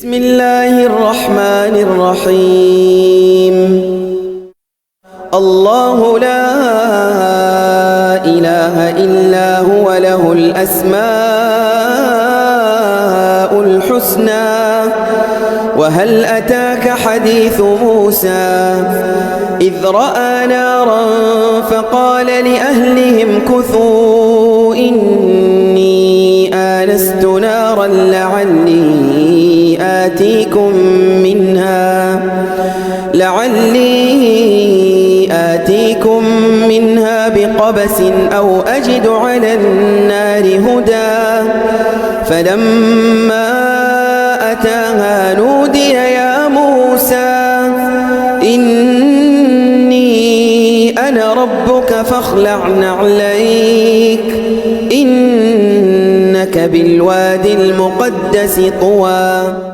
بسم الله الرحمن الرحيم الله لا إله إلا هو له الأسماء الحسنى وهل أتاك حديث موسى إذ رأى نارا فقال لأهلهم كثوا إني آنست نارا لعلي آتيكم منها بقبس أو أجد على النار هدى فلما أتاها نودي يا موسى إني أنا ربك فاخلع نعليك إنك بالوادي المقدس طوى.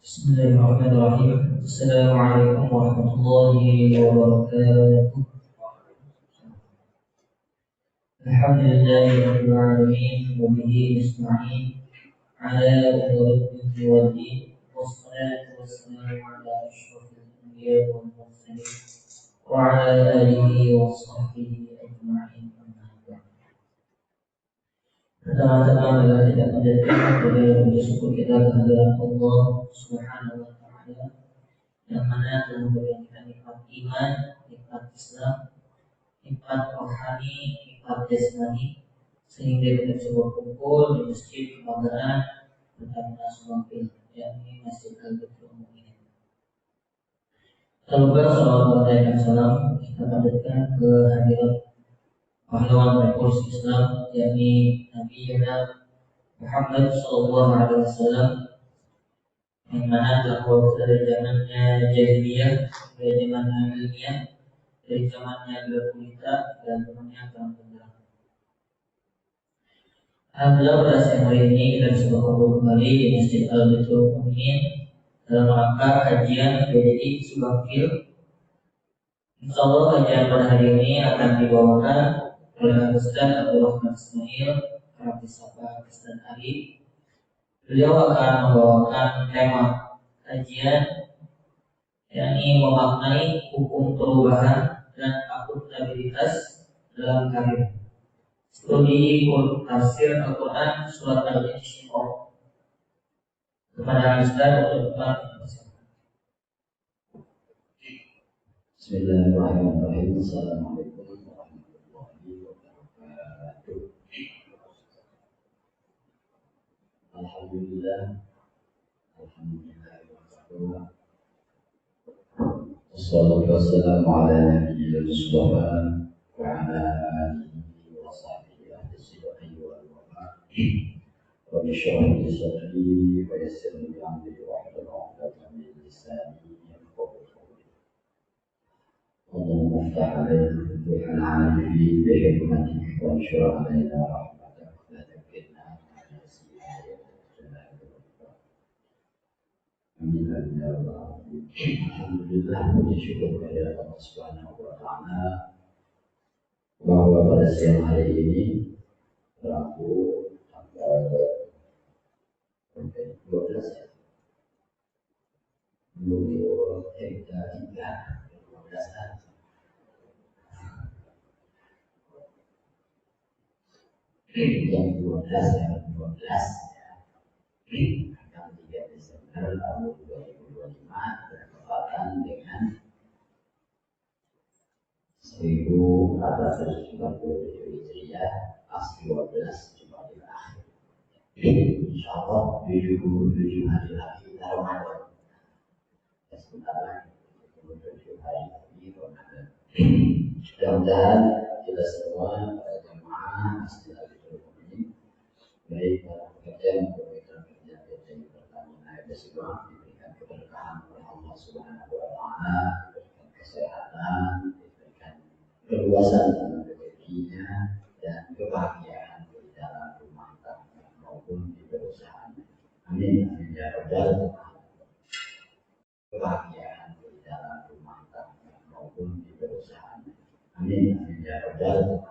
Bismillahirrahmanirrahim. Assalamualaikum warahmatullahi wabarakatuh. Alhamdulillahirabbil alamin wa bihi nasta'in ala umuri dunya wad din wassalatu wassalamu ala asyrofil anbiya'i wal mursalin wa ala alihi wa sahbihi ajma'in. Pertama-tama adalah kita panjatkan kepada puji syukur kita kehadirat Allah Subhanahu wa taala yang mana telah memberikan kita nikmat iman, nikmat Islam, nikmat rohani, nikmat jasmani sehingga kita bisa berkumpul di masjid kebanggaan Pertamina Sumampil, yakni Masjid Al-Baitul Mu'minin. Tanpa salawat dan salam kita panjatkan kehadirat pahlawan revolusi Islam, yakni Nabi Muhammad Sallallahu Alaihi Wasallam, yang mana telah dari zamannya jahiliyah dari zamannya ilmiah, dari zamannya gelap gulita dan zamannya terang benderang. Alhamdulillah pada siang hari ini kita bisa berkumpul kembali di Masjid Al-Baitul Mu'minin dalam rangka kajian PDI Subampil. Insyaallah kajian pada hari ini akan dibawakan oleh Ustaz Abdul Rahman Ismail, Profesor Ustaz Ali. Beliau akan membawakan tema kajian yakni memaknai hukum perubahan dan akuntabilitas dalam karir. Studi tafsir Al-Quran surat Al-Insyiqaq. Kepada Ustaz Abdul Rahman. Bismillahirrahmanirrahim. Assalamualaikum warahmatullahi wabarakatuh. Alhamdulillah wassalatu wassalamu ala nabiyyil mustafa wa ala alihi wa sahbihi ahli sidqi wal wafa. Wa bishrah li sadri wa yassir li amri wa hlul 'uqdatam min lisani yafqahu qawli. اللهم افتح علينا فتوح العارفين بحكمتك وانشر علينا رحمتك لا تكلنا على نفسنا amin ya rabbal alamin. Alhamdulillah, puji syukur kehadirat Allah Subhanahu wa taala bahwa pada siang hari ini Rabu tanggal 12 ya. 12 yang 12 ya, 12 ya. Tanggal 3 Desember tahun 2025 bertepatan dengan 1437 Hijriah pas 12 Jumadil Akhir. Insyaallah 77 hari lagi Ramadan. Sebentar lagi 77 hari lagi Ramadan. Mudah-mudahan kita semua para jamaah Masjid Al-Baitul Mu'minin, baik para pekerja maupun mitra-mitra PT Pertamina semua diberikan keberkahan oleh Allah Subhanahu wa taala, diberikan kesehatan, diberikan keluasan dalam rezekinya dan kebahagiaan di dalam rumah tangga maupun diberikan Amin amin ya rabbal alamin. Kebahagiaan di dalam rumah tangga maupun di perusahaan. Amin amin ya rabbal alamin.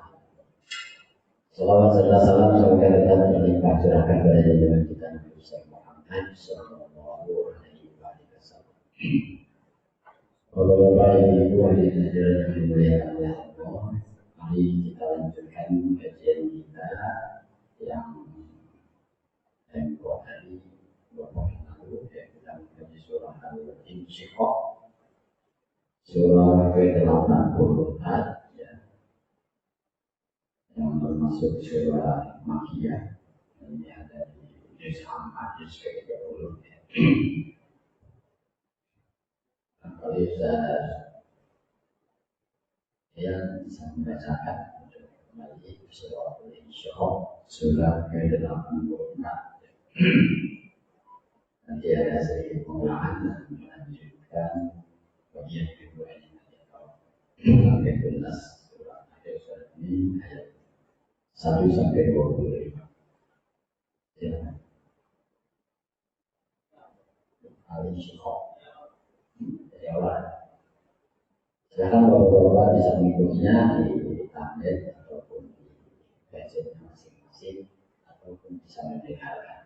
Salawat serta salam semoga tetap terlimpah curahkan pada junjungan kita Nabi Muhammad sallallahu alaihi wasallam. Kalau Bapak Ibu hadirin yang dimuliakan oleh Allah, mari kita lanjutkan kajian kita yang tempoh hari beberapa lalu yang kita mengkaji surah Al-Insyiqaq, surah ke-84 ya, yang termasuk surah Makkiyah. Ini ada di juz 4 juz ke-30 ya. Kalau yang bisa membacakan untuk kembali surah Al-Insyiqaq surah ke-84. Nanti ada sedikit pengulangan dan melanjutkan bagian kedua ini sampai tuntas surah akhir surat ini ayat 1 sampai 25. Ya. Al-Insyiqaq. Jadi awal. Silakan bapak-bapak bisa mengikutinya di tablet ataupun di gadgetnya masing-masing ataupun bisa mendengarkan.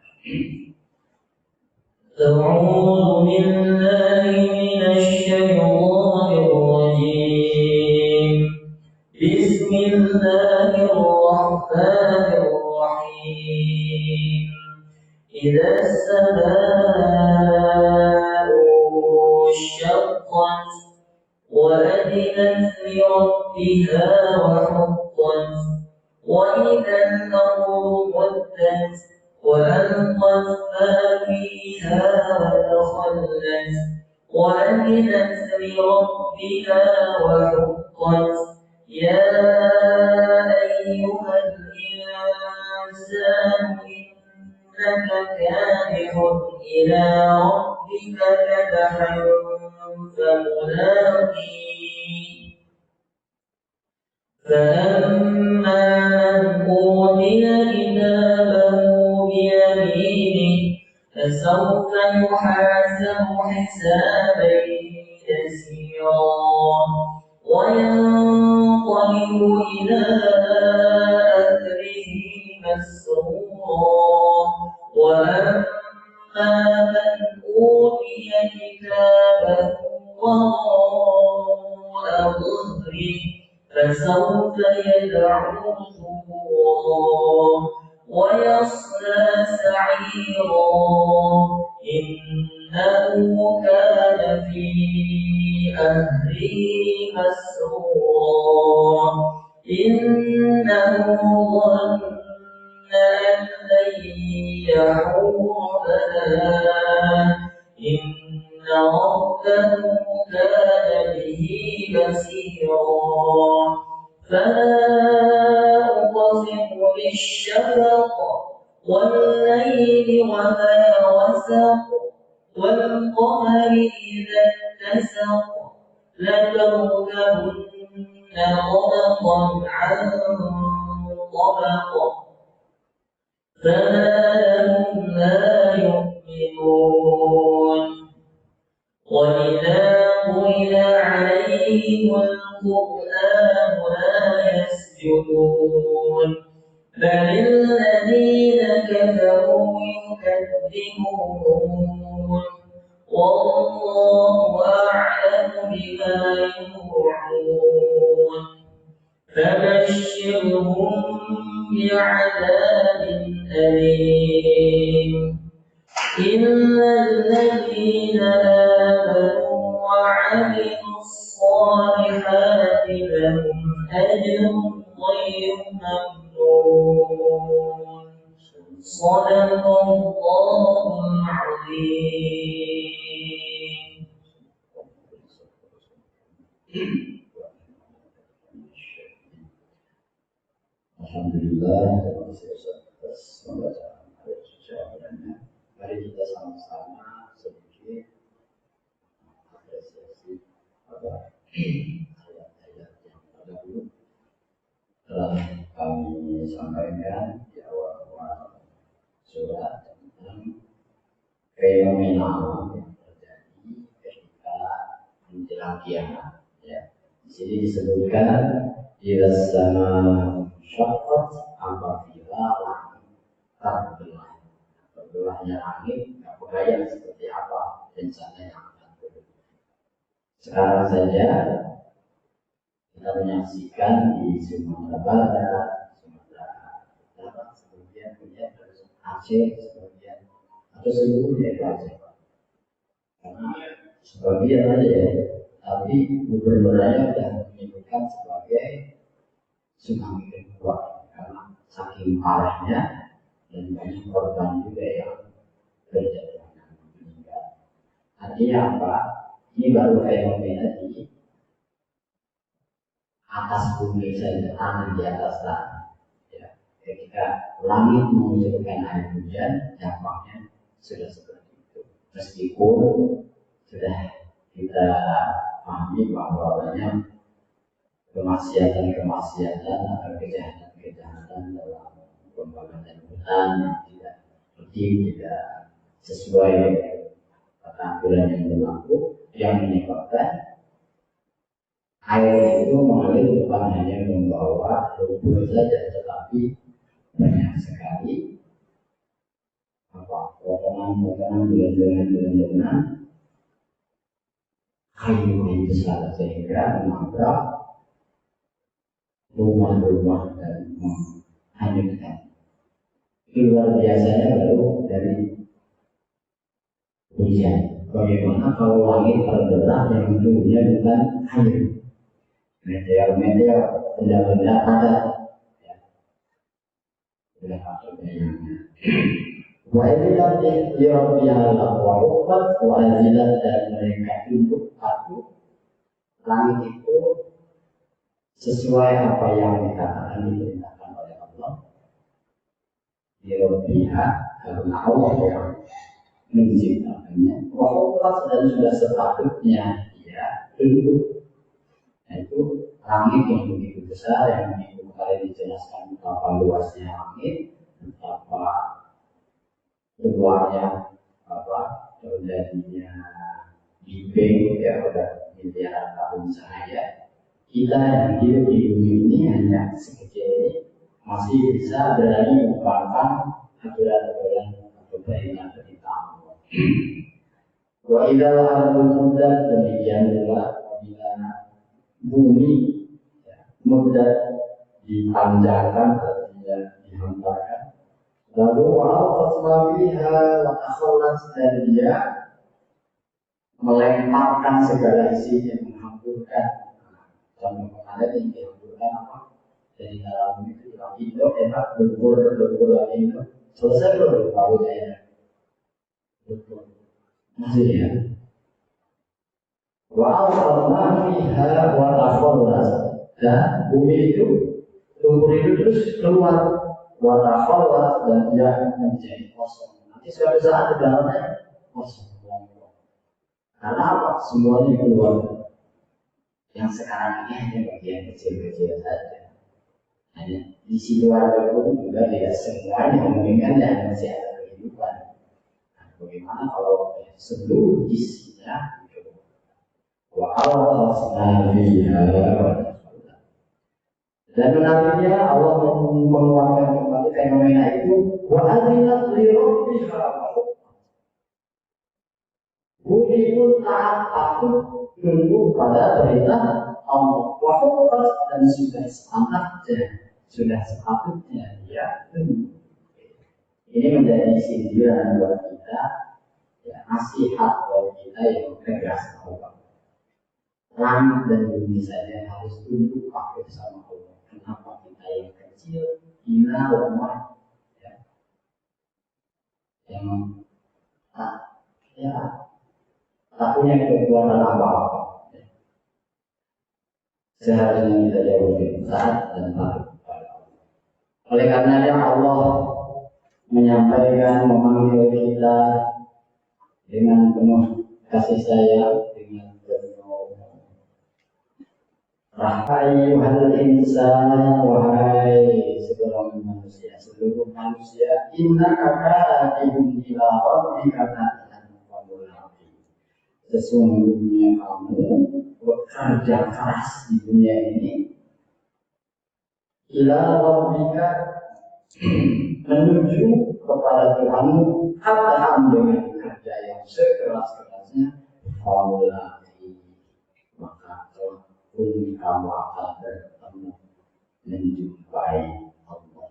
أعوذ بالله من الشيطان الرجيم بسم الله الرحمن الرحيم إذا السماء انشقت وأذنت لربها وحقت وإذا الأرض مدت وألقت ما فيها وتخلت وأذنت لربها وحقت يا أيها الإنسان إنك كادح إلى ربك كدحا فملاقيه فأما من أوتي كتابه بيمينه فسوف يحاسب حسابا يسيرا وينقلب إلى أهله مسرورا وأما من أوتي كتابه وراء ظهره فسوف يدعو ثبورا ويصلى سعيرا إنه كان في أهله مسرورا إنه ظن أن لن يحور بلى إن ربه كان به بصيرا فلا أقسم بالشفق والليل وما وسق والقمر إذا اتسق لتركبن طبقا عن طبق فما لهم لا يؤمنون وإذا قرئ عليهم القرآن لا يسجدون بل الذين كفروا يكذبون والله أعلم بما يوعون فبشرهم بعذاب أليم إلا الذين آمنوا وعملوا الصالحات لهم أجر غير ممنون صدق الله العظيم. Alhamdulillah, terima kasih Ustaz atas pembacaan ayat suci Al-Qur'annya. Mari kita sama-sama sedikit apresiasi pada ayat-ayat yang terdahulu telah kami sampaikan di awal-awal surat tentang fenomena alam yang terjadi ketika menjelang kiamat. Ya. Di sini disebutkan ila sama syaqqat, apabila langit terbelah. Terbelahnya langit, nggak kebayang seperti apa bencana yang akan terjadi. Sekarang saja kita menyaksikan di Sumatera Barat, Sumatera Barat, kemudian Aceh, sebagian atau seluruh daerah Aceh. Karena sebagian aja ya, tapi gubernurnya sudah menyebutkan sebagai tsunami kedua karena saking parahnya dan banyak korban juga yang berjatuhan meninggal. Artinya apa? Ini baru fenomena di atas bumi saja, tanah di atas tanah. Ya, ketika langit mengucurkan air hujan, dampaknya sudah seperti itu. Meskipun sudah kita pahami bahwa banyak kemaksiatan atau kejahatan dalam pembangunan hutan yang tidak sesuai peraturan yang berlaku, yang menyebabkan air itu mengalir bukan hanya membawa lumpur saja, tetapi banyak sekali potongan-potongan bulan-bulan kayu besar sehingga menabrak rumah-rumah dan menghanyutkan. Itu luar biasanya baru dari hujan. Bagaimana kalau langit terbelah yang turunnya bukan air, meteor, benda-benda padat, ya, sudah patut bayangnya. Wa izilat yarabihallah wa uqat wa izilat, dan mereka tunduk patuh langit itu sesuai apa yang dikatakan diperintahkan oleh Allah. Yarabiha, karena Allah yang menciptakannya. Wa uqat, dan sudah sepatutnya dia tunduk. Itu langit yang begitu besar, yang begitu kali dijelaskan betapa luasnya langit, betapa luarnya, terjadinya Big Bang, ya udah miliaran tahun cahaya. Kita yang hidup di bumi ini hanya sekecil ini masih bisa berani mengembangkan aturan-aturan atau perintah-perintah Allah. Wa idal ardul muddat, demikian juga apabila bumi muddat dipanjangkan, artinya dihantarkan. Lalu wa'alqat ma fiha wa takhallat, dan dia melemparkan segala isinya, menghancurkan. Contoh kemarin yang dihancurkan apa? Dari dalam itu itu enak lumpur lagi itu selesai belum kalau saya lumpur masih ya. Wa'alqat ma fiha wa takhallat, dan bumi itu, lumpur itu terus keluar. Watakhalat, dan dia menjadi kosong. Nanti suatu saat di dalamnya kosong. Karena apa? Semuanya keluar. Yang sekarang ini hanya bagian kecil-kecil saja. Hanya isi keluarga pun juga tidak semuanya memungkinkan dan masih ada kehidupan. Nah, bagaimana kalau seluruh isinya itu? Wa'alqasna fiha, dan nantinya Allah menguatkan kembali fenomena itu. Wa adzinat li rabbiha, bumi pun taat patuh tunduk pada perintah Allah. Wa huqqat, dan sudah sepatutnya dia tunduk. Ini menjadi sindiran buat kita, ya, nasihat buat kita yang tegas Allah. Langit dan bumi saja harus tunduk patuh sama Allah. Kenapa kita yang kecil, hina, lemah, ya, yang tak punya kekuatan apa-apa, ya. Seharusnya kita jauh lebih taat dan patuh kepada Allah. Oleh karenanya Allah menyampaikan, memanggil kita dengan penuh kasih sayang, dengan rahai wahal insan, wahai seluruh manusia, inna kaka atihum ila rabbika katihan. sesungguhnya kamu bekerja keras di dunia ini ila rabbika menuju kepada Tuhanmu hadhan dengan kerja yang sekeras-kerasnya faulati maka telah pun kamu akan bertemu menjumpai Allah.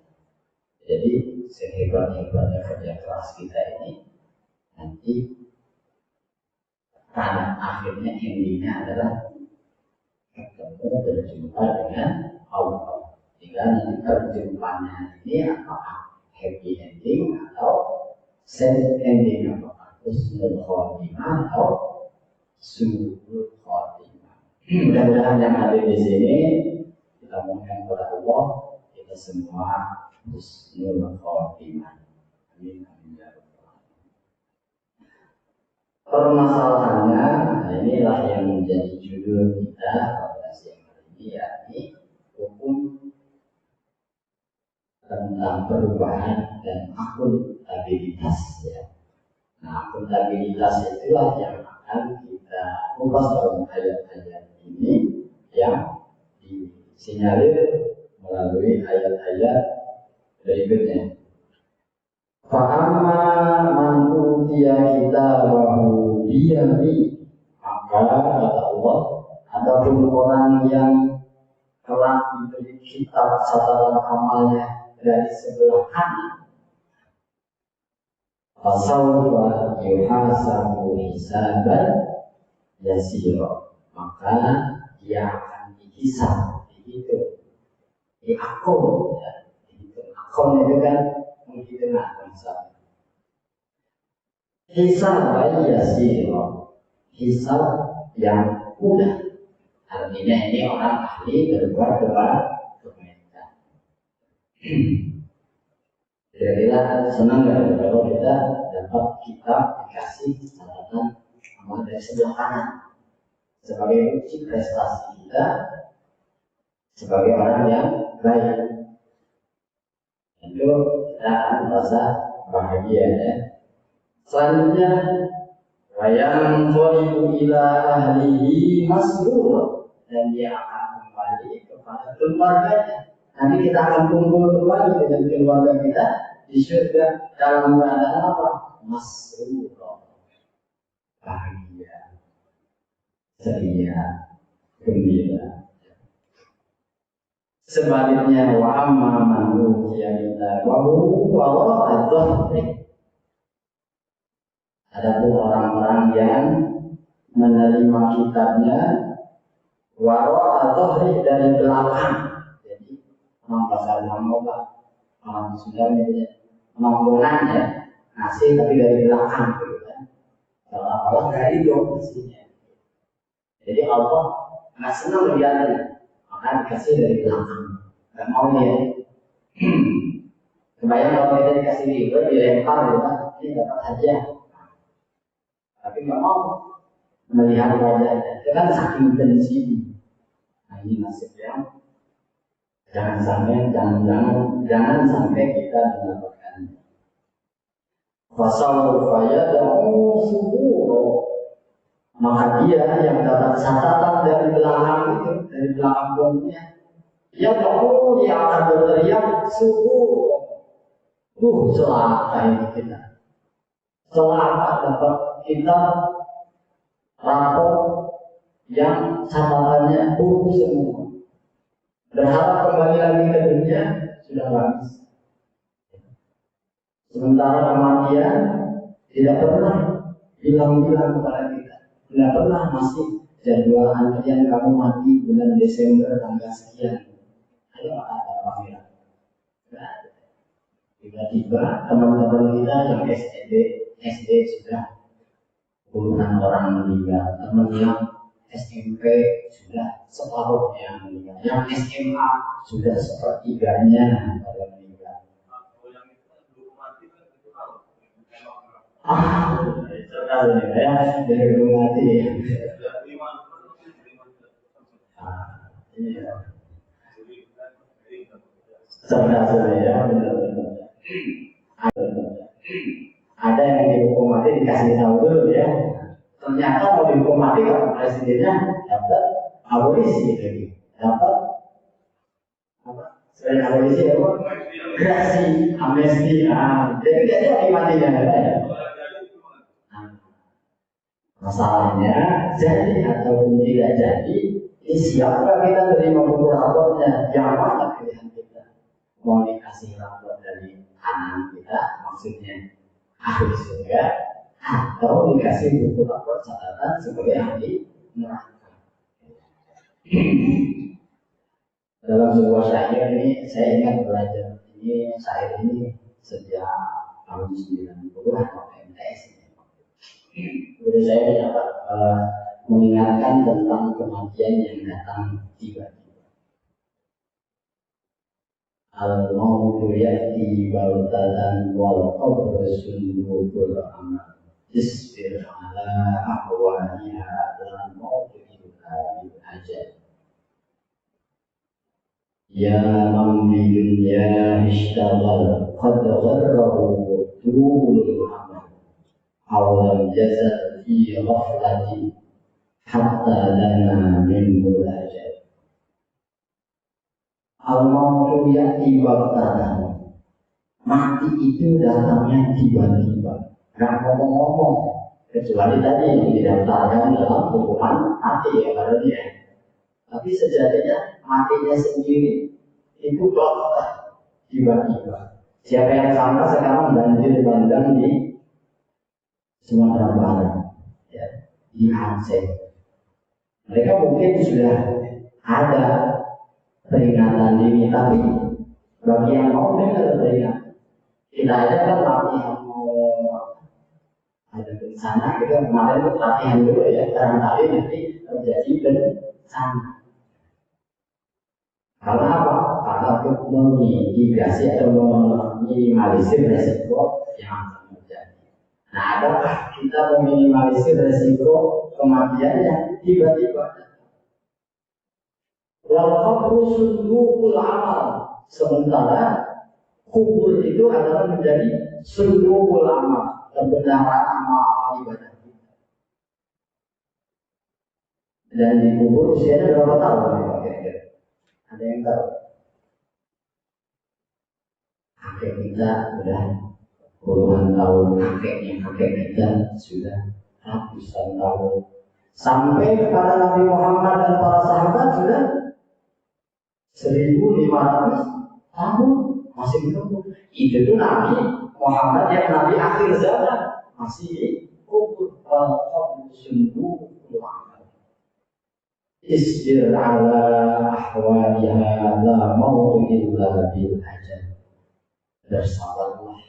Jadi sehebat-hebatnya kerja keras kita ini nanti pada akhirnya endingnya adalah ketemu berjumpa dengan Allah. Tinggal nanti perjumpaannya ini apakah happy ending atau sad ending, apakah husnul khotimah atau su'ul khotimah. Mudah-mudahan yang ada di sini kita mohon kepada Allah kita semua husnul khotimah. Amin amin ya rabbal alamin. Permasalahannya, nah inilah yang menjadi judul kita pada siang hari ini, yakni hukum tentang perubahan dan akuntabilitas. Ya. Nah, akuntabilitas itulah yang akan kita kupas dalam ayat-ayat ini yang disinyalir melalui ayat-ayat berikutnya. Fa'amma man utiya kitabahu biyamihi, maka kata Allah, adapun orang yang telah diberi kitab catatan amalnya dari sebelah kanan, fasawfa yuhasabu hisaban yasira, maka dia akan dihisab, dihitung, diakun, ya, dihitung. Akun itu kan menghitung hisab. Hisab yasira, hisab yang mudah. Artinya ini orang ahli berbuat kebaikan. Jadilah senang kalau kita dapat kitab dikasih catatan amal dari sebelah kanan sebagai bukti prestasi kita sebagai orang yang baik. Tentu kita akan merasa bahagia ya. Selanjutnya wayang qalibu ila ahlihi masrur, dan dia akan kembali kepada keluarganya. Nanti kita akan kumpul kembali dengan keluarga kita di surga dalam keadaan apa? Masrur, bahagia, ceria, gembira. Sebaliknya wa amma man utiya kitabahu wara'a dhahrihi, adapun orang-orang yang menerima kitabnya wara'a dhahrihi dari belakang. Jadi orang bahasa Jawa orang Sunda namanya nonggongan ya, ngasih tapi dari belakang gitu kan. Kalau nggak hidup ngasihnya. Jadi Allah nggak senang lihatnya, maka dikasih dari belakang. Nggak mau dia. Kebayang kalau kita dikasih riba dilempar gitu kan, ini dapat aja. Tapi nggak mau melihat wajahnya. Itu kan saking benci. Nah ini nasib yang jangan sampai kita mendapatkannya. Fasawfa yad'u subura, maka dia yang dapat catatan dari belakang itu, dari belakang punggungnya, yad'u, dia akan berteriak subura. Celaka ini kita. Celaka dapat kita rapor yang catatannya buruk semua. Berharap kembali lagi ke dunia sudah habis. Sementara kematian tidak pernah bilang-bilang kepada kita, tidak pernah masih jadwal antrian kamu mati bulan Desember tanggal sekian. Ada apa pangeran? Tiba-tiba teman-teman kita yang SD sudah puluhan orang meninggal, teman yang SMP sudah separuh yang meninggal, yang SMA sudah sepertiganya pada meninggal. Cerdas ya, dari belum mati. Iya. Cerdas ya, benar-benar. Ada yang dihukum mati dikasih tahu dulu ya. Ternyata mau dihukum mati karena presidennya dapat abolisi lagi, dapat apa? Selain abolisi apa? Gerasi, amnesti. Jadi tidak jadi matinya ya. Masalahnya jadi ataupun tidak jadi, ini siapa kita terima buku raportnya? Yang mana pilihan kita? Mau dikasih rapor dari kanan kita, maksudnya ahli surga, atau dikasih buku rapor catatan sebagai ahli neraka. Dalam sebuah syair ini saya ingat belajar ini syair ini sejak tahun 90 atau MTS ini. Jadi saya dapat mengingatkan tentang kematian yang datang tiba-tiba. Al-mautu ya'ti baghtatan wal qabru sundukul amal. Isbir ala ahwaniha lan mautu illa bil ajal. Ya man bi dunya ishtaghal qad gharrahu tulul amal. Awal jazal fi ghaflati hatta lana min mulajat. Al-mautu ya'ti baghtatan. Mati itu datangnya tiba-tiba, gak ngomong-ngomong, kecuali tadi yang didaftarkan dalam hukuman mati ya pada dia. Tapi sejatinya matinya sendiri itu baghtatan, tiba-tiba. Siapa yang sangka sekarang banjir bandang di Sumatera Barat, ya, di Aceh. Mereka mungkin sudah ada peringatan dini, tapi bagi yang mau dengar peringatan, kita aja kan latihan mau ada bencana, kita kemarin tuh latihan dulu ya, barangkali nanti terjadi bencana. Karena apa? Karena untuk memitigasi atau meminimalisir resiko yang akan terjadi. Nah, adakah kita meminimalisir resiko kematiannya tiba-tiba? Wal qabru sundukul amal. Sementara kubur itu adalah menjadi sundukul amal, pembenaran amal ibadah kita. Dan di kubur usianya berapa tahun? Kira-kira ada yang tahu? Kakek kita sudah puluhan tahun, kakek kita sudah ratusan tahun. Sampai kepada Nabi Muhammad dan para sahabat sudah 1500 tahun masih hidup. Itu tuh Nabi Muhammad yang Nabi akhir zaman masih kubur. Al-qabru sundukul amal. Isbir ala ahwaliha la mautu illa bil ajal. Bersabarlah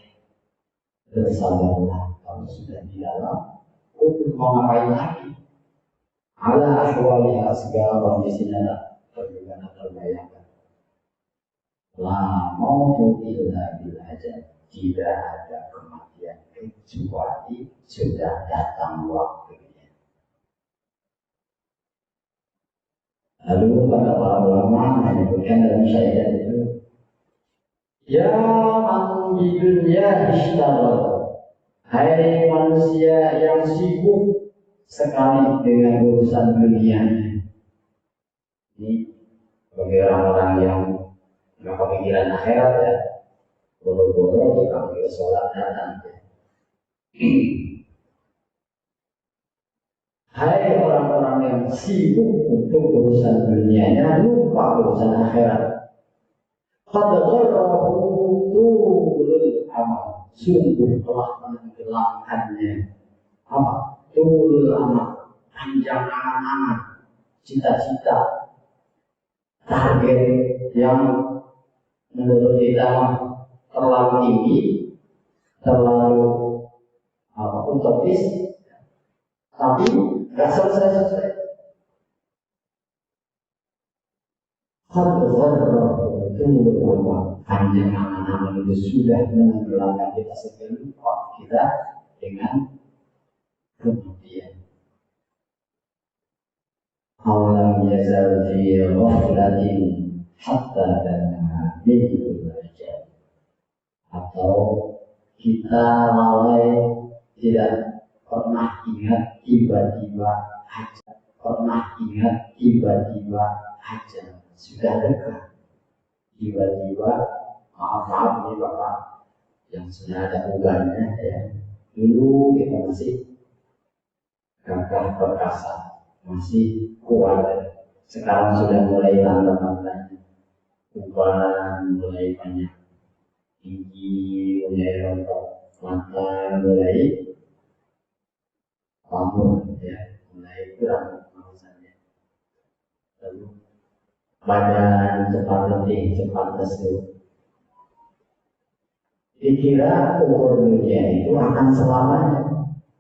kalau sudah di dalam kubur. Mau ngapain lagi? Ala ahwaliha, segala kondisinya bagaimana terbayangkan. La mautu illa bil ajal. Tidak ada kematian kecuali sudah datang waktunya. Lalu kata para ulama menyebutkan dalam syair itu, ya man di dunia ishtaghal. Hai manusia yang sibuk sekali dengan urusan dunianya. Ini bagi orang-orang yang nggak kepikiran akhirat ya, boro-boro dipanggil sholat datang ya. Hai orang-orang yang sibuk untuk urusan dunianya, lupa urusan akhirat. Qad gharrahu tulul amal. Sungguh telah menenggelamkannya apa? Tulul amal, panjang angan-angan, cita-cita, target yang menurut kita terlalu tinggi, terlalu utopis, tapi nggak selesai. Panjang angan-angan itu sudah menenggelamkan kita sehingga lupa kita dengan kematian. Awalam yazal fi ghaflatin hatta dana min ajal. Atau kita lalai tidak pernah ingat tiba-tiba aja, pernah ingat tiba-tiba aja, sudah dekat tiba-tiba, maaf nih Bapak yang sudah ada ubahnya ya, dulu kita masih gagah perkasa, masih kuat ya. Sekarang sudah mulai tanda-tandanya ubahan, mulai banyak tinggi, mulai rontok mata, mulai bangun ya, mulai kurang maksudnya. Lalu badan cepat letih, cepat lesu. Dikira umur dunia itu akan selamanya,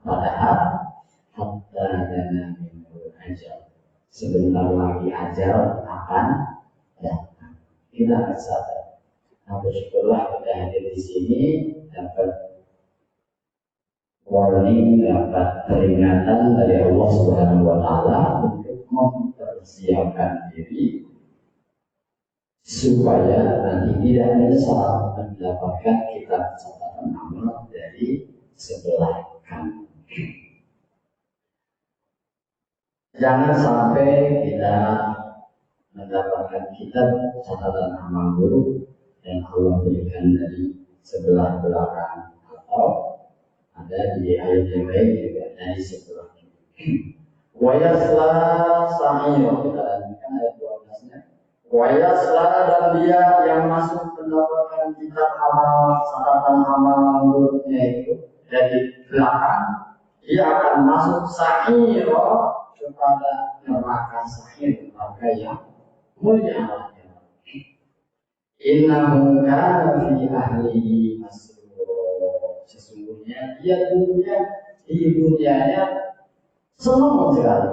padahal hatta dana minul ajal, sebentar lagi ajal akan datang. Kita akan sadar. Nah, bersyukurlah kita hadir di sini dapat warning, dapat peringatan dari Allah Subhanahu wa Ta'ala untuk mempersiapkan diri supaya nanti tidak menyesal mendapatkan kitab catatan amal dari sebelah kanan. Jangan sampai kita mendapatkan kitab catatan amal buruk dan Allah berikan dari sebelah belakang, atau ada di ayat yang lain juga dari sebelah kiri. Wa yasla sa'ir, kita lanjutkan ayat 12-nya. Wa yasla, dan dia yang masuk mendapatkan kitab amal, catatan amal buruknya itu dari belakang, dia akan masuk sa'ir kepada neraka sa'ir, neraka yang mulia. Innahu kana fi ahlihi masrur, sesungguhnya dia di dunianya senang sekali.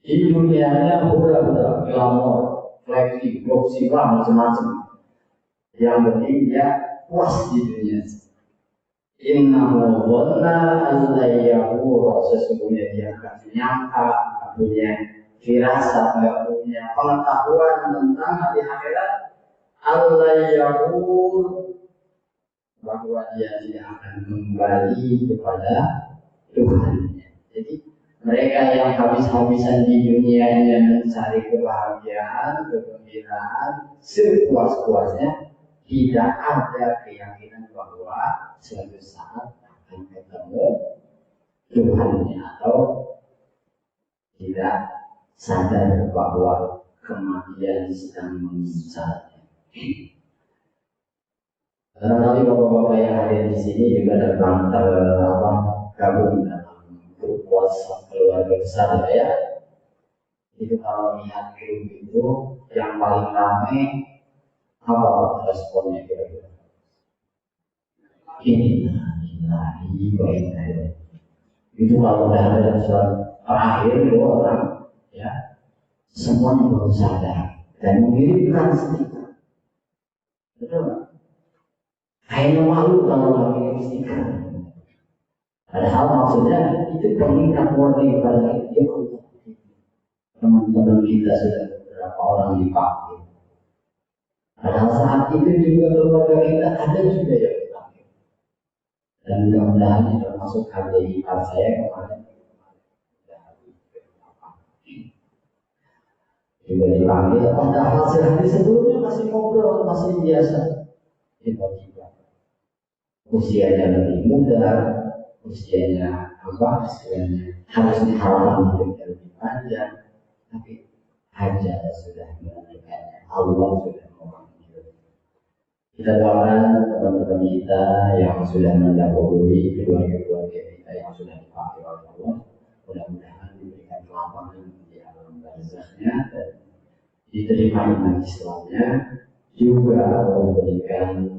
Di dunianya hura-hura, glamor, flexi, boxi, macam-macam. Yang penting dia puas di dunia. Innahu dhanna an la yahur, sesungguhnya dia akan menyangka, tidak punya firasat, tidak punya pengetahuan tentang hari akhirat. Allah yahur, bahwa dia tidak akan kembali kepada Tuhannya. Jadi mereka yang habis-habisan di dunianya mencari kebahagiaan, kegembiraan, sepuas-puasnya, tidak ada keyakinan bahwa suatu saat akan ketemu Tuhannya, atau tidak sadar bahwa kematian sedang mengincarnya. Barangkali bapak-bapak yang hadir di sini juga datang gabung dalam grup WhatsApp keluarga besar ya. Itu kalau lihat grup itu yang paling ramai apa responnya kira-kira? Ini baik. Itu kalau udah ada surat terakhir 2 orang ya, semuanya baru sadar dan mengirimkan stiker. Betul nggak? Kayaknya malu kalau lagi stiker. Padahal maksudnya itu pengingat warning pada kita. Teman-teman kita sudah beberapa orang dipanggil. Padahal saat itu juga keluarga kita ada juga yang dipanggil. Dan mudah-mudahan ini termasuk HDI saya kemarin. Juga dipanggil, padahal sehari sebelumnya masih ngobrol, masih biasa. Tiba-tiba usianya lebih muda, usianya istilahnya harusnya harapan hidupnya lebih panjang, tapi ajal sudah menentukannya, Allah sudah memanggil. Kita doakan teman-teman kita yang sudah mendahului, keluarga-keluarga kita yang sudah dipanggil oleh Allah, mudah-mudahan diberikan kelapangan di alam barzahnya dan diterima iman Islamnya, juga Allah berikan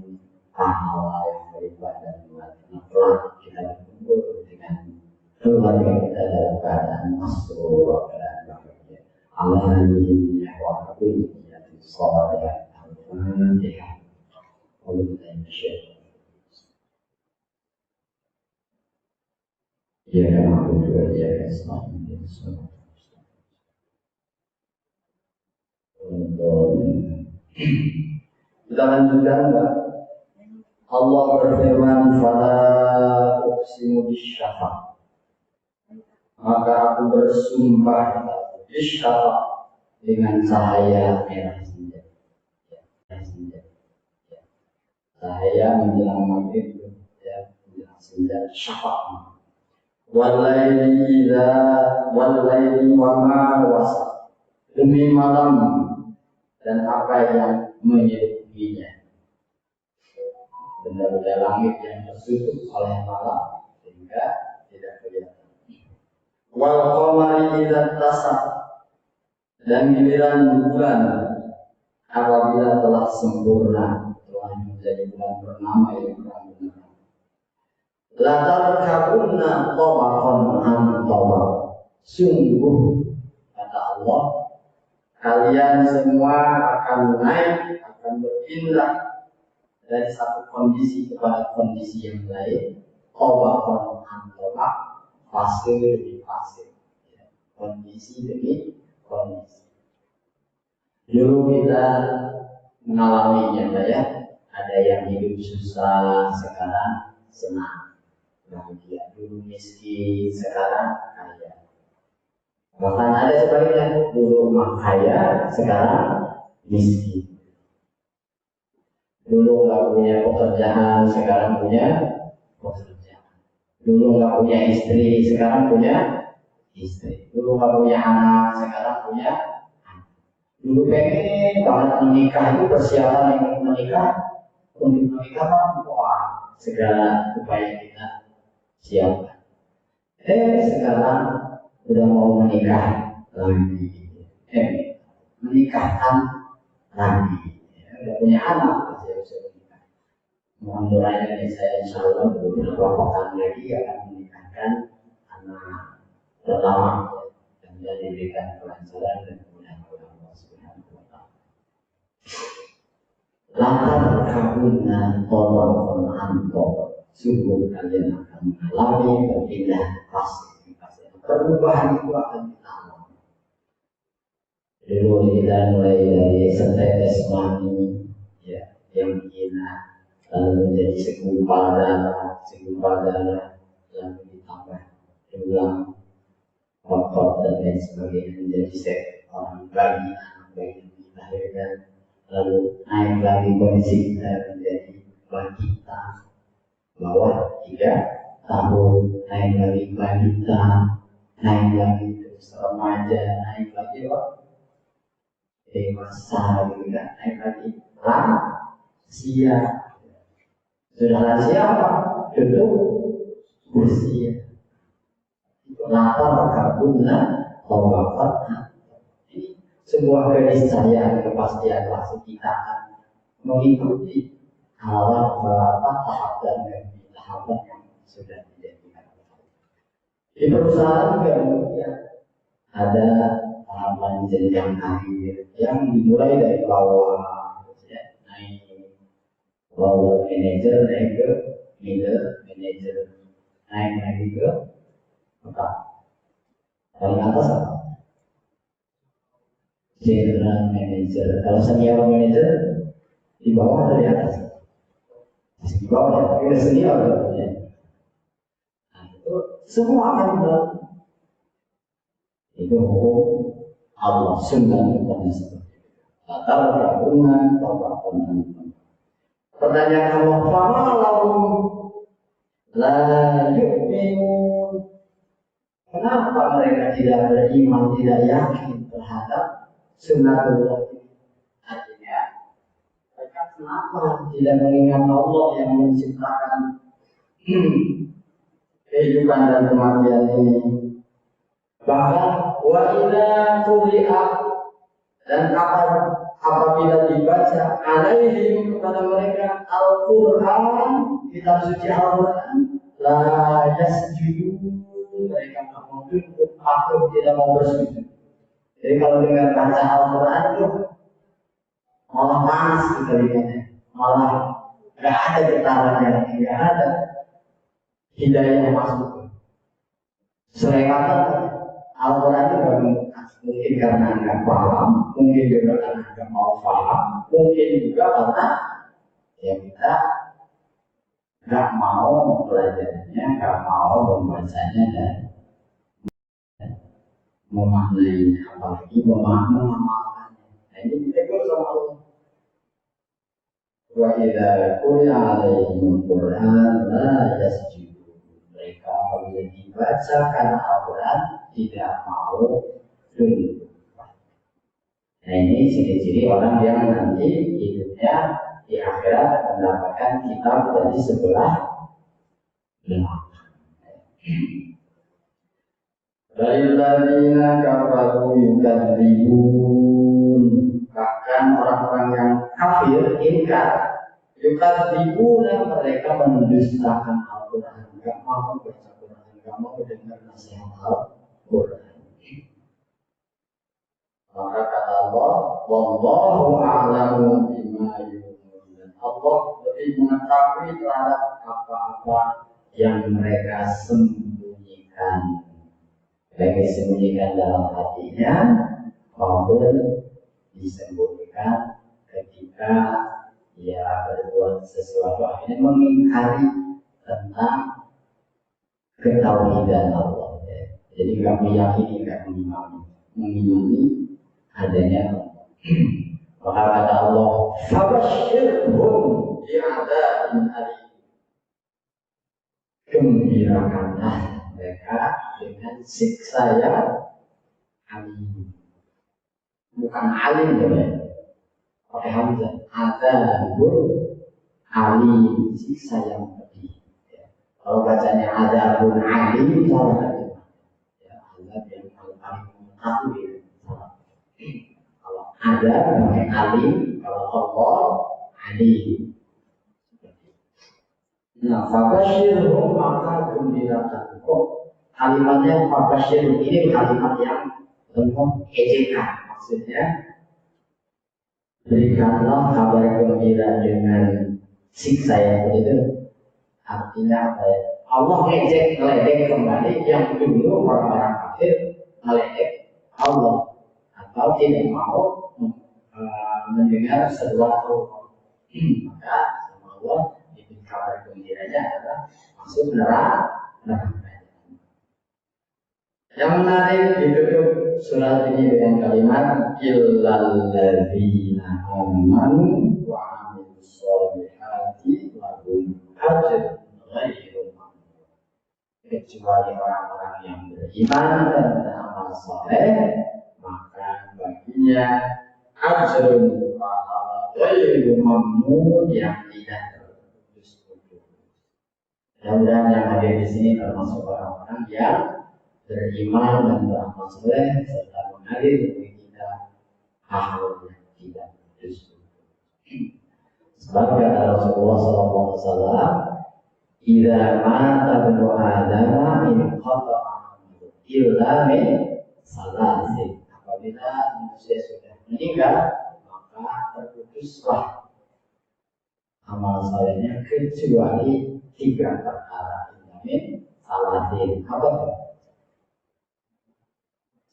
pahala yang berlipat dan kelak kita berkumpul dengan keluarga kita dalam keadaan masrur, keadaan bahagia. Alhamdulillah wa kulliya bisawab. Al-Fatihah. Ya na'budu wa iyyaka nasta'in. Kita lanjutkan, Mbak. Allah berfirman, "Fala uqsimu bisyafa, maka aku bersumpah bisyafa dengan cahaya merah senja. Cahaya menjelang maghrib, ya, menjelang senja, syafa. Walaili wa ma wasa, demi malam dan apa yang menyerupinya. Benda-benda langit yang tertutup oleh malam sehingga tidak kelihatan. Wal qamari idza tasaq, dan giliran bulan apabila telah sempurna, telah menjadi bulan bernama yang terang-benderang. La tarkabunna tabaqan an tabaq, sungguh kata Allah, kalian semua akan naik, akan berpindah dari satu kondisi kepada kondisi yang lain. Tabaqan an tabaq, fase demi fase, kondisi demi kondisi. Dulu kita mengalaminya, ya, ada yang hidup susah, sekarang senang, bahagia. Dulu miskin, sekarang kaya. Bahkan ada sebaliknya, dulu kaya, sekarang miskin. Dulu nggak punya pekerjaan, sekarang punya pekerjaan. Dulu nggak punya istri, sekarang punya istri. Dulu nggak punya anak, sekarang punya anak. Dulu pengen banget menikah, itu persiapan yang menikah, untuk menikah kan, wah, segala upaya kita siapkan. Sekarang udah mau menikah lagi, menikahkan lagi, udah punya anak, masih harus menikah. Mohon doanya dari saya, insya Allah beberapa pekan lagi akan menikahkan anak pertama, dan diberikan kelancaran dan kemudahan oleh Allah Subhanahu wa Ta'ala. Latar kabunna tolong anto, sungguh kalian akan mengalami berpindah fase. Perubahan itu akan kita alami. Dulu kita mulai dari setetes mani, ya, yang hina, lalu menjadi segumpal darah, lalu ditambah tulang, otot dan lain sebagainya, menjadi orang bayi, anak bayi yang dilahirkan, lalu naik lagi kondisi kita menjadi wanita, bawah 3 tahun, naik lagi wanita, naik lagi terus remaja, naik lagi dewasa, gitu kan, naik lagi lansia. Sudah lansia apa? Tentu usia. Latar kabunna tawafat. Ini sebuah keniscayaan, kepastian pasti kita akan mengikuti tahapan yang sudah dijadikan. Di perusahaan juga demikian, ada tahapan jenjang karir yang dimulai dari bawah, ya, naik lower manager, naik ke middle manager, naik lagi ke apa? Paling atas apa? General manager. Kalau senior manager di bawah atau di atas? Masih di bawah, ya, tapi senior ya. Nah, itu semua akan berlaku. Itu hukum Allah, sunnah Muhammad seperti itu. Latar kabungan, tawafan. Pertanyaan Allah, fama lahum la yu'minun. Kenapa mereka tidak beriman, tidak yakin terhadap sunnatullah ini? Artinya, mereka kenapa tidak mengingat Allah yang menciptakan kehidupan dan kematian ini? Bahkan wa idza quri'a, dan apabila dibaca alaihim kepada mereka Al-Quran, kitab suci Al-Quran, la yasjudun, mereka tak mau tunduk, patuh, tidak mau bersujud. Jadi kalau dengar baca Al-Quran itu malah panas di telinganya, malah gak ada getarannya, gak ada hidayah masuk. Selekatan Al-Quran itu gak mungkin karena nggak paham, mungkin juga karena nggak mau paham, mungkin juga karena ya kita nggak mau mempelajarinya, nggak mau membacanya dan memaknainya, apalagi mengamalkannya. Nah, ini ditegur sama Allah. Wa idza quri'a 'alaihimul Qur'an la yasjudun. Mereka apabila dibacakan Al-Quran tidak mau tunduk. Nah, ini ciri-ciri orang yang nanti hidupnya di akhirat mendapatkan kitab dari sebelah belakang. Walilladzina kafaru yukadzibun. Bahkan orang-orang yang kafir ingkar, yukadzibuna, mereka mendustakan Al-Quran, enggak mau baca Quran, enggak mau dengar nasihat Al-Quran. Maka kata Allah, wallahu a'lamu bima yu'minun. Allah lebih mengetahui terhadap apa-apa yang mereka sembunyikan, baik disembunyikan dalam hatinya maupun disembunyikan ketika ia berbuat sesuatu, akhirnya mengingkari tentang ketauhidan Allah. Jadi nggak meyakini, nggak mengimani adanya Allah. Maka kata Allah, "Fabashshirhum bi'adzabin alim." Gembirakanlah mereka dengan siksa yang alim. Bukan alim ya, pakai hamzah. Adzabun alim, siksa yang pedih. Kalau bacanya adzabun alim, salah. Ya, azab yang paling mengetahui. Kalau ada pakai alim, kalau Allah alim. Nah, fabashshirhum, maka gembirakan. Kok kalimatnya fabashshirhum ini kalimat yang penuh ejekan. Maksudnya, berikanlah kabar gembira dengan siksa yang itu. Artinya apa ya? Allah ngeledek kembali yang dulu orang-orang kafir ngeledek Allah atau tidak mau mendengar sesuatu. Maka sama Allah diberi kabar gembiranya adalah masuk neraka. Yang menarik ditutup surat ini dengan kalimat illal ladzina amanu wa amilus sholihati lahum ajrun ghairu mamnun. Kecuali orang-orang yang beriman dan beramal saleh, maka baginya ajrun pahala ghairu mamnun yang tidak terputus-putus. Dan yang hadir di sini termasuk orang-orang yang beriman dan beramal soleh serta mengalir bagi kita hal yang tidak putus. Sebab kata Rasulullah SAW, "Idza mata ibnu Adam in qata'a illa min salasin." Apabila manusia sudah meninggal, maka terputuslah amal solehnya kecuali 3 perkara. Min salasin. Apa itu?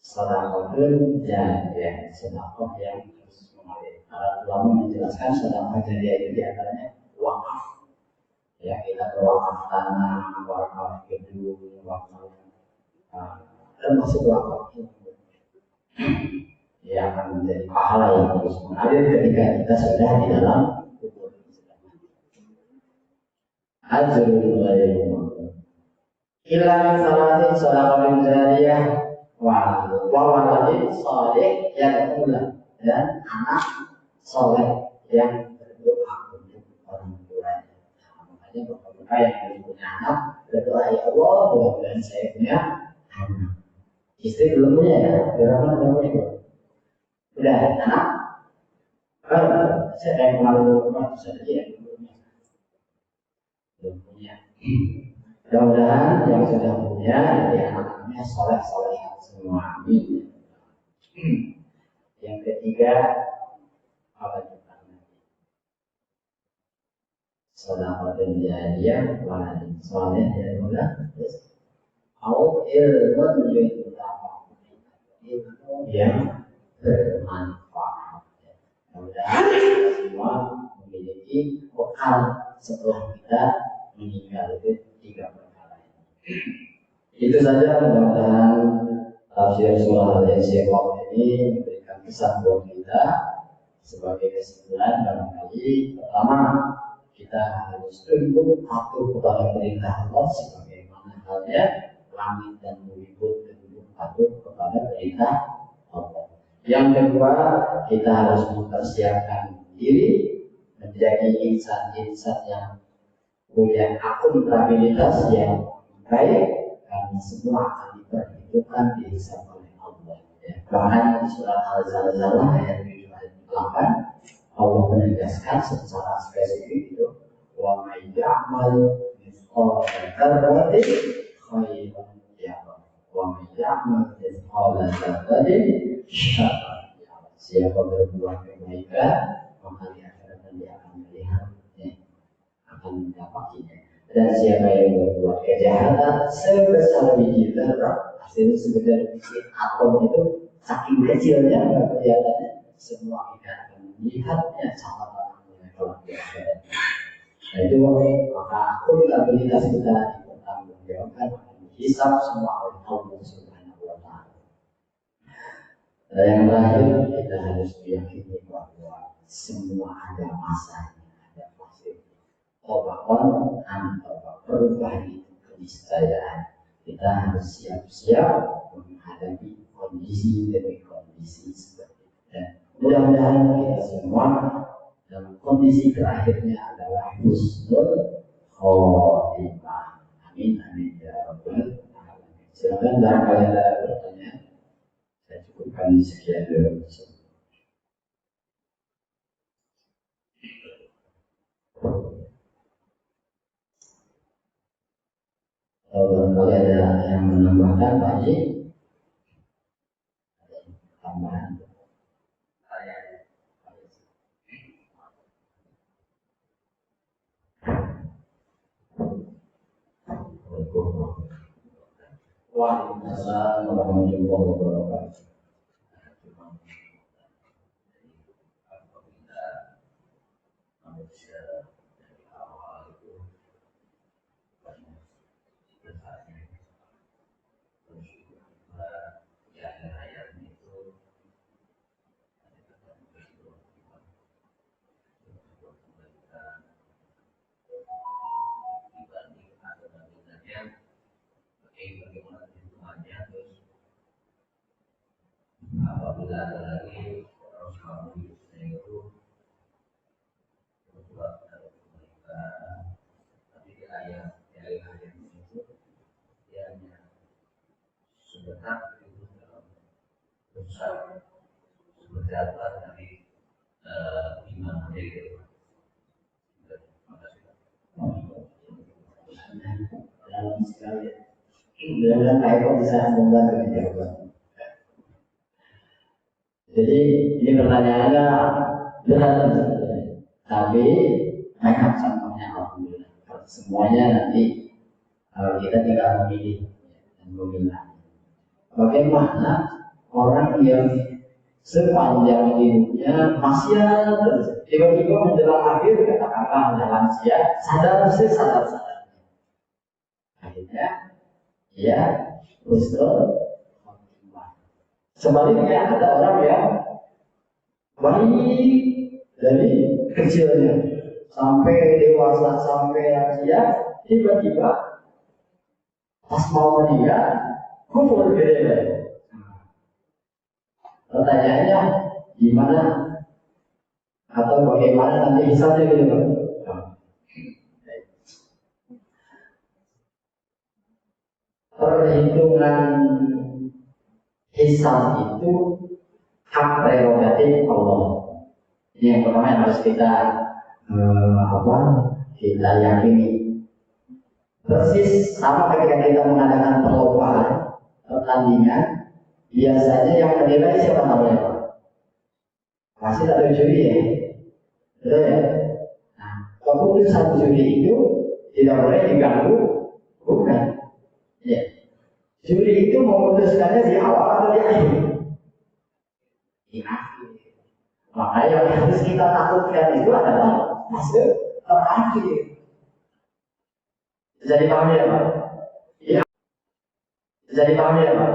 Sedekahun jariyah, sedekah yang terus mengalir. Para ulama menjelaskan sedekah jariyah itu diantaranya wakaf. Ya, kita berwakaf tanah, wakaf gedung, wakaf termasuk wakaf ilmu. Ya, akan menjadi pahala yang terus mengalir ketika kita sudah di dalam kubur. Ajrul ghairu mamnun. Illa min salatin sedekah jariyah wa waladin saleh yang mula, dan anak soleh yang berdoa untuk orang tuanya. Nah, makanya bapak-bapak yang punya anak berdoa, ya Allah, mudah-mudahan saya punya anak. Istri belum punya ya, berapa belum punya? Udah anak? Saya yang kemarin rumah saja yang belum punya. Mudah-mudahan yang sudah punya dari anak-anaknya soleh-soleh semua. Amin. Yang ketiga, apa juga? Sedekah jariyah, waladin soleh yang mudah. Terus, au ilmun yuntafa'u bihi, ilmu yang bermanfaat. Mudah-mudahan kita semua memiliki bekal setelah kita meninggal itu 3 perkara. Itu saja, mudah-mudahan tafsir surah Al-Insyiqaq ini memberikan kesan buat kita. Sebagai kesimpulan, barangkali pertama kita harus tunduk patuh kepada perintah Allah sebagaimana halnya langit dan bumi pun tunduk patuh kepada perintah Allah. Yang kedua, kita harus mempersiapkan diri menjadi insan-insan yang punya akuntabilitas yang baik, karena semua akan diperhitungkan dihisab oleh Allah. Ya. Bahkan di surat Al-Zalzalah ayat 8 Allah menegaskan secara spesifik itu wa may ya'mal mithqala dzarratin khairan yarah wa may ya'mal mithqala dzarratin syarran yarah. Siapa berbuat kebaikan maka di akhirat dia akan melihat, akan mendapatinya. Dan siapa yang berbuat kejahatan sebesar biji zarah, hasilnya sebesar biji atom itu saking kecilnya nggak kelihatannya, semua kita akan melihatnya catatannya kalau di akhirat. Nah itu maka akuntabilitas kita dipertanggungjawabkan, dihisab semua oleh Allah Subhanahu wa Ta'ala. Dan yang terakhir, kita harus meyakini bahwa semua ada masanya, ada fase. Tobakon atau perubahan itu keniscayaan. Kita harus siap-siap menghadapi kondisi demi kondisi seperti itu. Dan mudah-mudahan kita semua dalam kondisi terakhirnya adalah husnul khotimah. Amin amin ya rabbal alamin. Silakan barangkali ada pertanyaan. Saya cukupkan sekian dulu. Kalau barangkali ada yang menambahkan, Pak Haji, tambahan. Waalaikumsalam warahmatullahi wabarakatuh. Apabila ada lagi harus kamu itu berbuat dari kebaikan, tapi di ayat itu dia hanya sebentar itu dalam besar seperti apa dari iman dari dalam sekali. Dan ayat bisa membantu dijawab. Jadi ini pertanyaannya berat, tapi banyak contohnya alhamdulillah. Semuanya nanti kita tinggal memilih dan memilah. Bagaimana orang yang sepanjang hidupnya maksiat terus tiba-tiba menjelang akhir katakanlah ada lansia sadar. Akhirnya ya husnul. Sebaliknya ada orang yang baik dari kecilnya sampai dewasa sampai lansia, tiba-tiba pas mau meninggal kufur gede. Pertanyaannya gimana atau bagaimana nanti hisabnya gitu? Perhitungan hisab itu hak prerogatif Allah. Ini yang pertama yang harus kita kita yakini. Persis sama ketika kita mengadakan perlombaan pertandingan, biasanya yang menilai siapa namanya? Pasti ada juri ya, betul ya. Nah, keputusan juri itu tidak boleh diganggu, bukan? Ya. Juri itu memutuskannya di awal atau di akhir? Di akhir. Maka yang harus kita takutkan itu adalah hasil terakhir. Jadi paham ya Pak? Ya. Jadi paham ya Pak?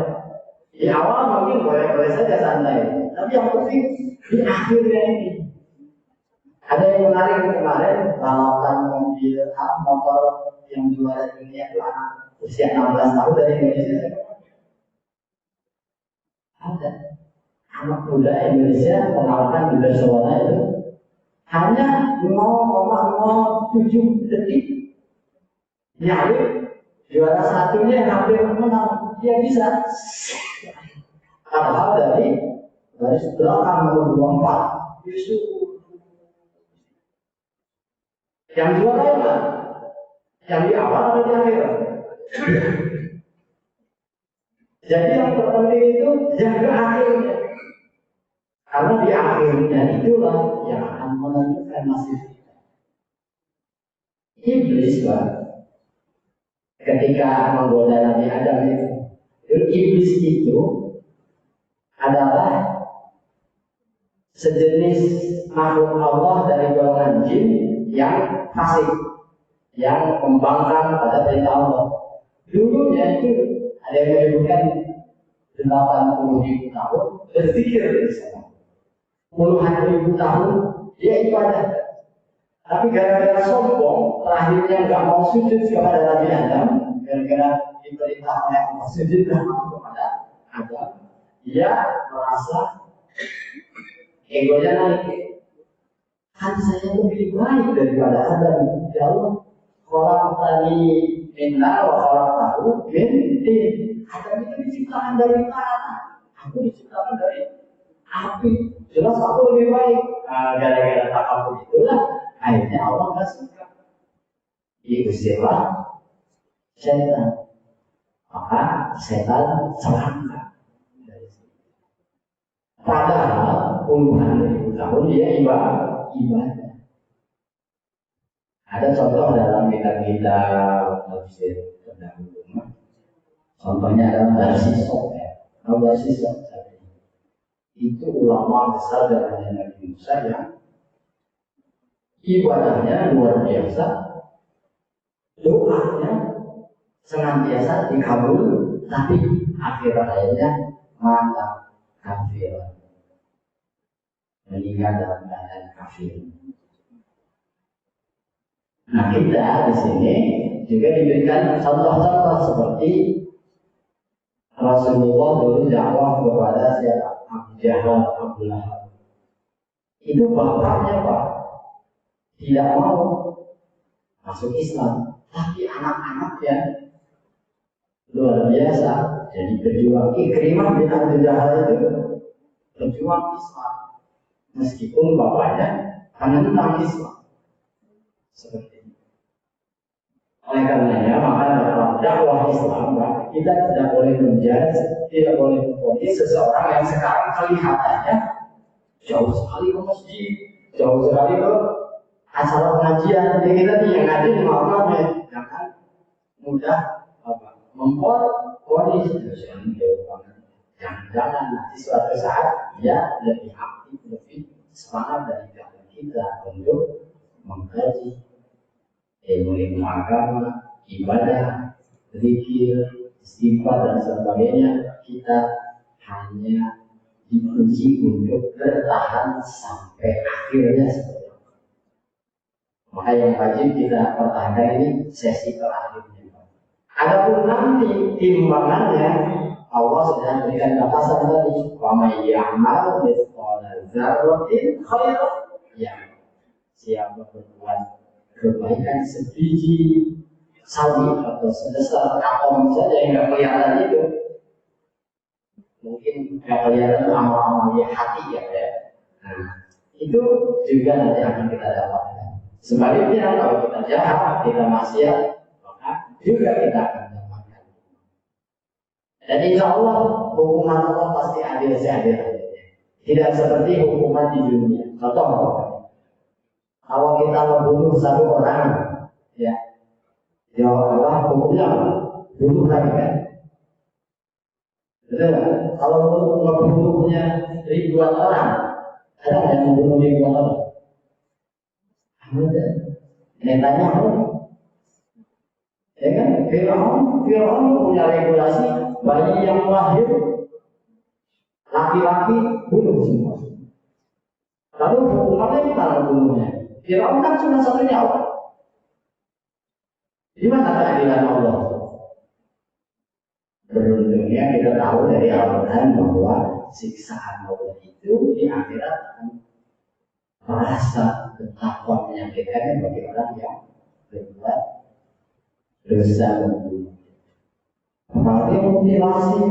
Di awal mungkin boleh-boleh saja santai, tapi yang penting di akhirnya ini. Ada yang menarik kemarin balapan mobil motor yang juara dunia itu anak usia 16 tahun dari Indonesia. Ada anak muda Indonesia mengalahkan di Barcelona itu hanya 0,07 detik. Nyari juara satunya yang hampir menang, dia bisa. Padahal dari garis belakang nomor 24 justru yang juara yang mana? Yang di awal atau di akhir? Jadi yang terpenting itu yang ke akhirnya. Karena di akhirnya itulah yang akan menentukan nasib kita. Iblis Pak, ketika menggoda Nabi Adam itu, iblis itu adalah sejenis makhluk Allah dari golongan jin yang fasik, yang membangkang pada perintah Allah. Dulunya itu ada yang menyebutkan 80.000 tahun berzikir di sana, puluhan ribu tahun dia ibadah. Tapi gara-gara sombong, terakhirnya nggak mau sujud kepada Nabi Adam, gara-gara diperintah oleh Allah sujud kepada Adam, dia merasa egonya naik. Kan saya lebih baik daripada Adam. Ya Allah, orang tadi minta, orang tahu minti. Adam itu diciptakan dari tanah, aku diciptakan dari api. Jelas aku lebih baik. Gara-gara takabur itulah akhirnya Allah nggak suka. Diusirlah setan. Maka setan celaka. Padahal puluhan ribu tahun dia ibadah. Ada contoh dalam kitab-kitab tafsir terdahulu. Contohnya adalah Barsisok ya. Barsisok itu ulama besar zaman Nabi Musa yang ibadahnya luar biasa, doanya senantiasa dikabul, tapi akhir hayatnya mata kafir, meninggal dalam keadaan kafir. Nah kita di sini juga diberikan contoh-contoh seperti Rasulullah dulu dakwah kepada siapa? Abu Jahal, Abu Lahab. Itu bapaknya Pak tidak mau masuk Islam, tapi anak-anaknya luar biasa jadi berjuang. Ikrimah bin Abu Jahal itu berjuang Islam meskipun bapaknya menentang Islam. Seperti itu. Oleh karenanya maka dalam dakwah Islam kita tidak boleh menjudge, tidak boleh memfonis seseorang yang sekarang kelihatannya jauh sekali ke masjid, jauh sekali ke acara pengajian. Jadi kita nih yang ngaji di malam ya, jangan mudah memfonis jangan jauh banget. Jangan nanti suatu saat dia lebih aktif, lebih semangat dari kita untuk mengkaji ilmu agama, ibadah, zikir, istighfar dan sebagainya. Kita hanya diuji untuk bertahan sampai akhirnya seperti itu. Maka yang wajib kita pertahankan ini sesi terakhirnya. Adapun nanti timbangannya Allah sudah berikan batasan tadi. Wa may ya'mal mithqala dzarratin khairan ya'mal. Siapa berbuat kebaikan sebiji sawi atau sebesar atom saja yang nggak kelihatan itu, mungkin nggak kelihatan amal-amal di hati ya. Nah, itu juga nanti akan kita dapatkan. Sebaliknya kalau kita jahat, kita maksiat, maka juga kita akan dapatkan. Dan insya Allah hukuman Allah pasti adil seadil-adilnya. Tidak seperti hukuman di dunia. Contoh, kalau kita membunuh satu orang, ya, jawab apa? Hukumnya apa? Bunuh lagi kan? Betul nggak? Kalau membunuhnya ribuan orang, ada nggak yang membunuh ribuan orang? Ada. Netanyahu, Ya kan? Firaun punya regulasi bayi yang lahir laki-laki bunuh semua. Lalu hukumannya gimana bunuhnya? Firaun kan cuma satu nyawa. Di mana keadilan Allah? Beruntungnya kita tahu dari Al-Quran bahwa siksaan Allah itu di akhirat akan merasa betapa menyakitkannya bagi orang yang berbuat dosa membunuh. Apalagi mutilasi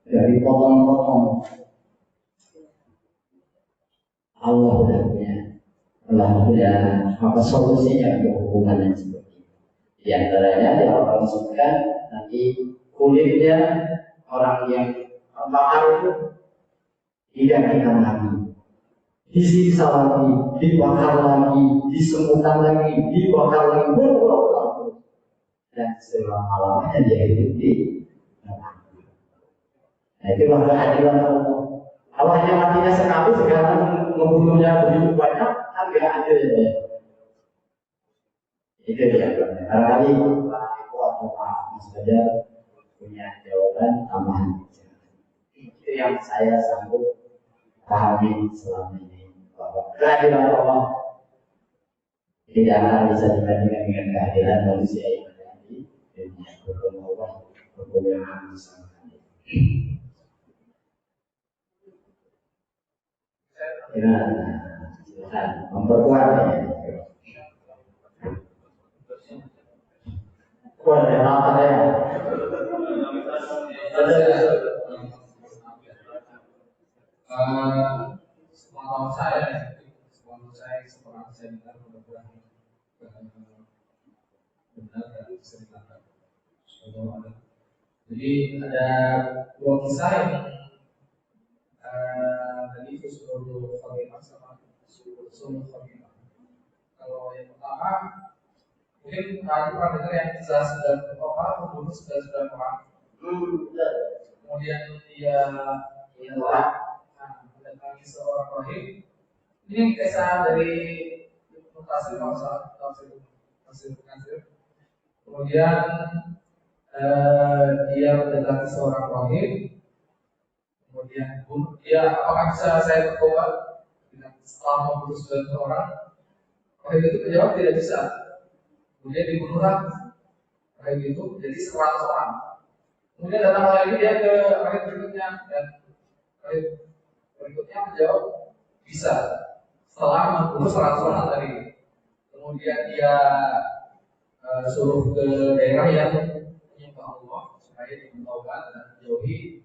dari potong-potong. Allah telah punya apa solusinya untuk hukuman yang seperti itu. Di antaranya dia akan sebutkan nanti kulitnya orang yang terbakar itu digantikan lagi, disiksa lagi, dibakar lagi, disembuhkan lagi, dibakar lagi, berulang-ulang. Dan selama-lamanya dia hidup di neraka. Nah, itu keadilan Allah. Kalau hanya matinya sekali, sekarang membunuhnya begitu banyak, kan tidak adil ya. Itu dia. Barangkali Pak Eko atau Pak Mas Fajar punya jawaban tambahan. Itu yang saya sanggup pahami selama ini, bahwa keadilan Allah tidak akan bisa dibandingkan dengan keadilan manusia yang ada di dunia. Hukum Allah, hukum yang akan disamakan. Silakan memperkuat ya. Kuat ya, lapar ya. Sepengetahuan saya seorang saya dengar mudah-mudahan benar dan bisa dilakukan. Jadi ada dua kisah yang tadi Husnul Khotimah sama Husnul Khotimah. Kalau yang pertama mungkin pernah dengar yang kisah 9 membunuh 99 orang. Kemudian dia mendatangi seorang rahib. Ini kisah dari Mutasir kalau salah Tafsir. Kemudian dia mendatangi seorang rahib. Kemudian dia apakah bisa saya bertobat setelah membunuh 9 orang? Rahib itu menjawab tidak bisa. Kemudian dibunuhlah rahib itu jadi 100 orang. Kemudian datang lagi dia ke rahib berikutnya dan rahib berikutnya menjawab bisa setelah membunuh 100 orang tadi. Kemudian dia suruh ke daerah yang menyembah Allah supaya ditaubat dan menjauhi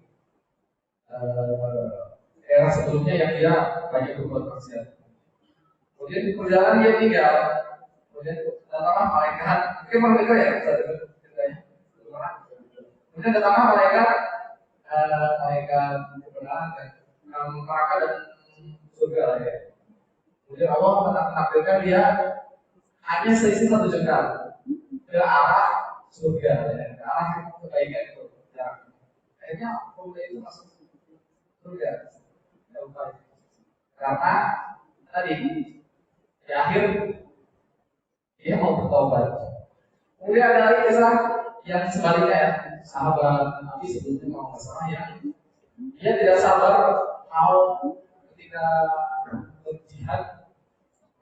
era sebelumnya yang dia banyak berbuat maksiat. Kemudian di perjalanan dia tinggal. Kemudian datanglah malaikat. Mungkin mereka ya ceritanya. Kemudian datanglah malaikat kebenaran dan neraka dan surga lah ya. Kemudian Allah menakdirkan dia hanya selisih 1 jengkal ke arah surga ya, ke arah kebaikan itu. Ya. Akhirnya pemuda itu masuk surga. Karena tadi di akhir dia mau bertobat. Kemudian ada lagi kisah yang sebaliknya ya, sahabat Nabi sebelumnya mau masalah yang dia tidak sabar mau ketika berjihad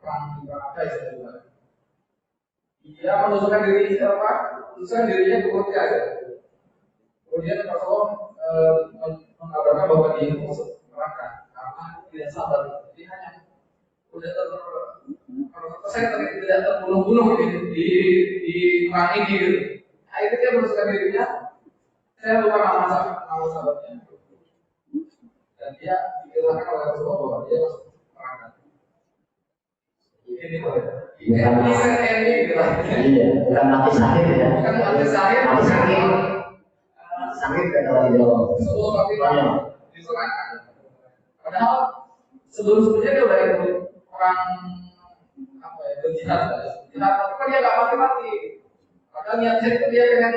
perang apa istilahnya. Dia menusukkan dirinya ke Mekah ya. Kemudian Rasulullah mengabarkan bahwa dia itu masuk neraka karena tidak sabar. Jadi hanya udah saya tidak terbunuh-bunuh di perang ini gitu. Akhirnya dia menusukkan dirinya. Saya lupa nama sahabatnya. Dan dia dikatakan oleh Rasulullah bahwa dia masuk neraka. Ini bukan mati sakit ya. Bukan mati sakit. Sakit kata lagi jawab. Sebelum mati diserahkan. Padahal sebelum-sebelumnya dia udah ikut orang berjihad. Tapi kan dia nggak mati-mati. Padahal niatnya itu dia pengen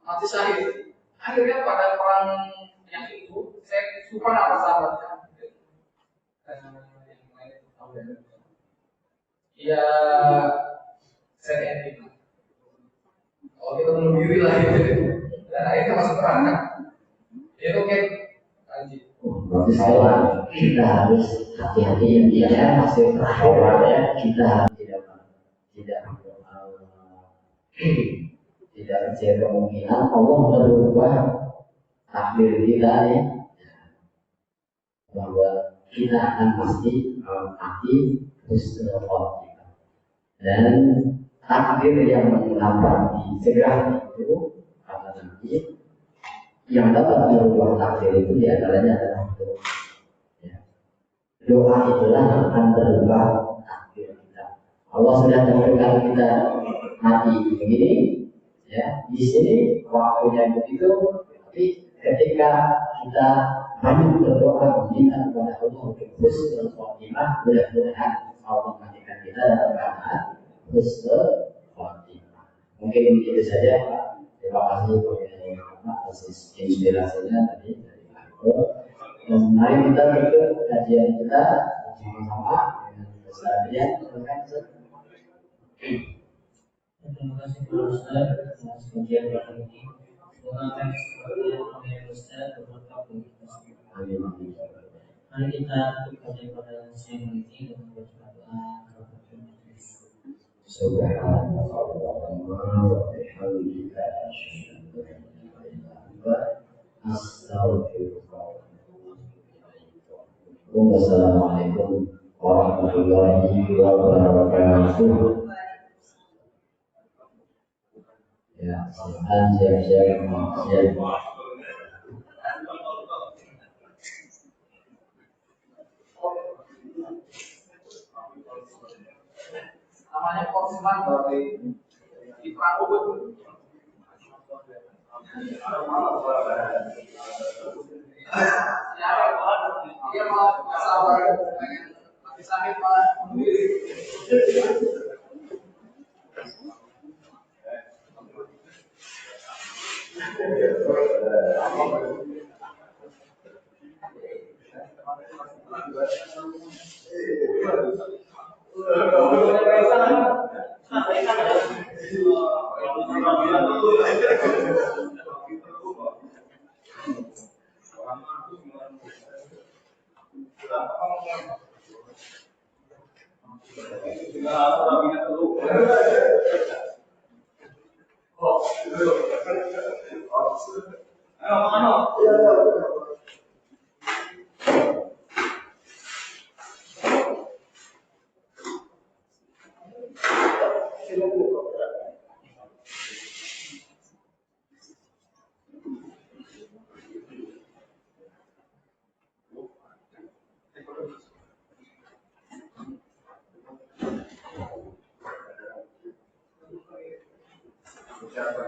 mati syahid. Akhirnya pada perang yang itu saya lupa nama sahabatnya. Ya, saya ending. Kalau kita bunuh diri lah gitu, dan akhirnya masuk neraka, itu kayak anjing. Berarti setelah kita harus hati-hati ya, masih bahwa ya kita tidak tidak kecil kemungkinan Allah merubah takdir kita ya, bahwa kita akan pasti mati husnul khotimah, dan takdir yang menabrak segera itu kata Nabi yang dapat merubah takdir itu diantaranya adalah doa. Ya. Doa itulah yang akan merubah takdir kita. Allah sudah tentukan kita mati begini, ya di sini waktunya begitu, tapi ketika kita banyak berdoa meminta kepada Allah untuk husnul khotimah, mudah-mudahan Allah menjadikan kita dalam keadaan husnul khotimah. Mungkin begitu saja Pak. Terima kasih atas inspirasinya tadi dari Marco. Dan mari kita ikut kajian kita bersama-sama dengan Ustaz Adrian. Terima kasih kepada Ustaz atas kajian kali ini. Semoga apa yang disampaikan Ustaz bermanfaat bagi kita semua. Mari kita tutup kajian pada siang hari ini dengan membaca doa kafaratul majlis. Subhanallah wa bihamdika asyhadu an la ilaha illa anta astaghfiruka wa atubu ilaik. Wassalamualaikum warahmatullahi wabarakatuh. Ya, silakan siap-siap. Namanya konsumen berarti di perang Uhud. Dia malah sabar, mati sakit malah bunuh diri. Siapa